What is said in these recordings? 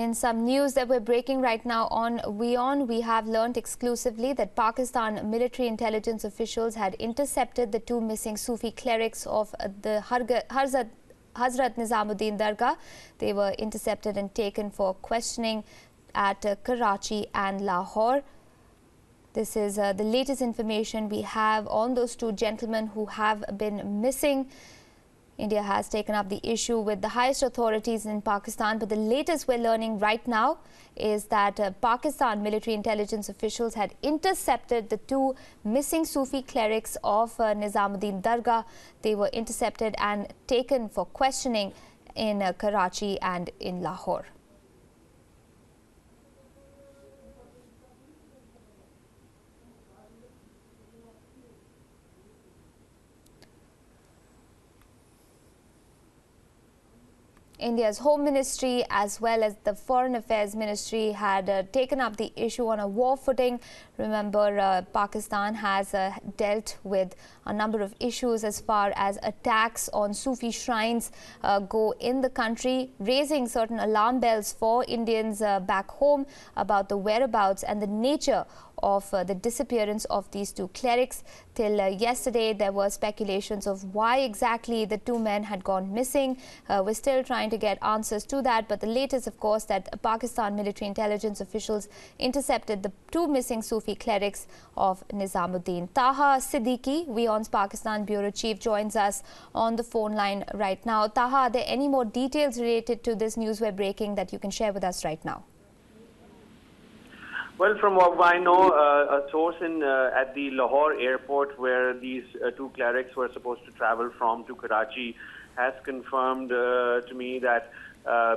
In some news that we're breaking right now on WION, we have learnt exclusively that Pakistan military intelligence officials had intercepted the two missing Sufi clerics of the Hazrat Nizamuddin Darga. They were intercepted and taken for questioning at Karachi and Lahore. This is the latest information we have on those two gentlemen who have been missing. India has taken up the issue with the highest authorities in Pakistan, but the latest we're learning right now is that Pakistan military intelligence officials had intercepted the two missing Sufi clerics of Nizamuddin Darga. They were intercepted and taken for questioning in Karachi and in Lahore. India's Home Ministry as well as the Foreign Affairs Ministry had taken up the issue on a war footing. Remember, Pakistan has dealt with a number of issues as far as attacks on Sufi shrines go in the country, raising certain alarm bells for Indians back home about the whereabouts and the nature of the disappearance of these two clerics. Till yesterday, there were speculations of why exactly the two men had gone missing. We're still trying to get answers to that, but the latest, of course, that Pakistan military intelligence officials intercepted the two missing Sufi clerics of Nizamuddin. Taha Siddiqui, WION's Pakistan Bureau Chief, joins us on the phone line right now. Taha, are there any more details related to this news we're breaking that you can share with us right now? Well, from what I know, a source at the Lahore airport where these two clerics were supposed to travel from to Karachi has confirmed to me that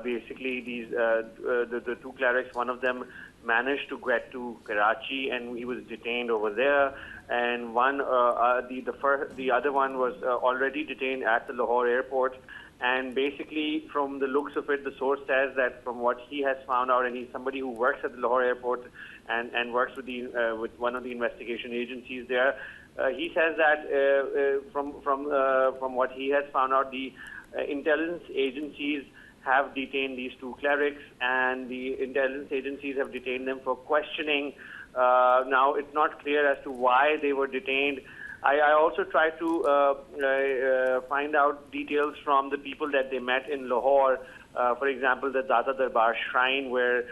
basically these the two clerics, one of them managed to get to Karachi and he was detained over there, and the other one was already detained at the Lahore airport. And basically, from the looks of it, the source says that from what he has found out, and he's somebody who works at the Lahore airport and works with one of the investigation agencies there, he says that from what he has found out, the intelligence agencies have detained these two clerics, and the intelligence agencies have detained them for questioning. Now, it's not clear as to why they were detained. I also tried to find out details from the people that they met in Lahore. For example, the Data Darbar shrine where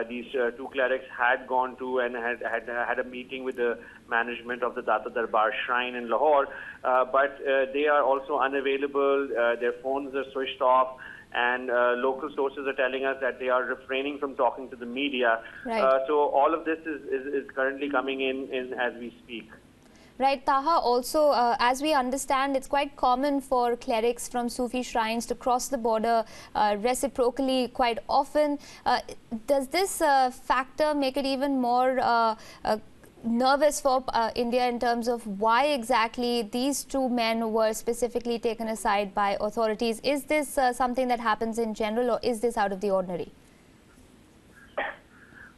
these two clerics had gone to and had a meeting with the management of the Data Darbar shrine in Lahore. But they are also unavailable. Their phones are switched off. And local sources are telling us that they are refraining from talking to the media. Right. So all of this is currently coming in as we speak. Right, Taha, also, as we understand, it's quite common for clerics from Sufi shrines to cross the border reciprocally quite often. Does this factor make it even more nervous for India in terms of why exactly these two men were specifically taken aside by authorities? Is this something that happens in general, or is this out of the ordinary?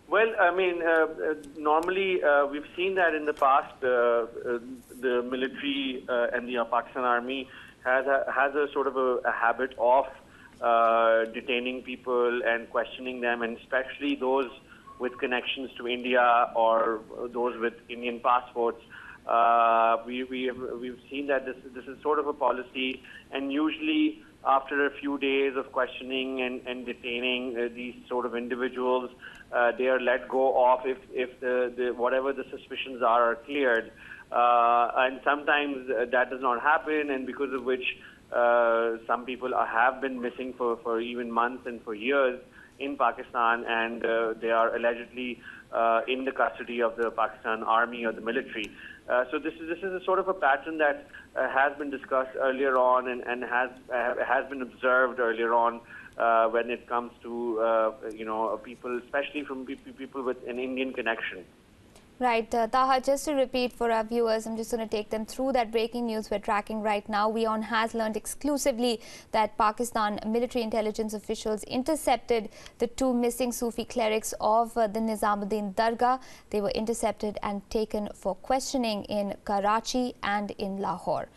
Well, I mean, normally we've seen that in the past, the military and the Pakistan Army has a sort of a habit of detaining people and questioning them, and especially those with connections to India or those with Indian passports. We've seen that this is sort of a policy, and usually after a few days of questioning and detaining these sort of individuals, they are let go of if the whatever the suspicions are cleared. And sometimes that does not happen, and because of which some people have been missing for even months and for years in Pakistan, and they are allegedly in the custody of the Pakistan Army or the military. So this is a sort of a pattern that has been discussed earlier on and has been observed earlier on when it comes to people, especially from people with an Indian connection. Right. Taha, just to repeat for our viewers, I'm just going to take them through that breaking news we're tracking right now. WION has learned exclusively that Pakistan military intelligence officials intercepted the two missing Sufi clerics of the Nizamuddin Darga. They were intercepted and taken for questioning in Karachi and in Lahore.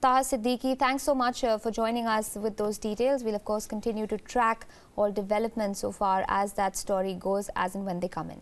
Taha Siddiqui, thanks so much for joining us with those details. We'll of course continue to track all developments so far as that story goes, as and when they come in.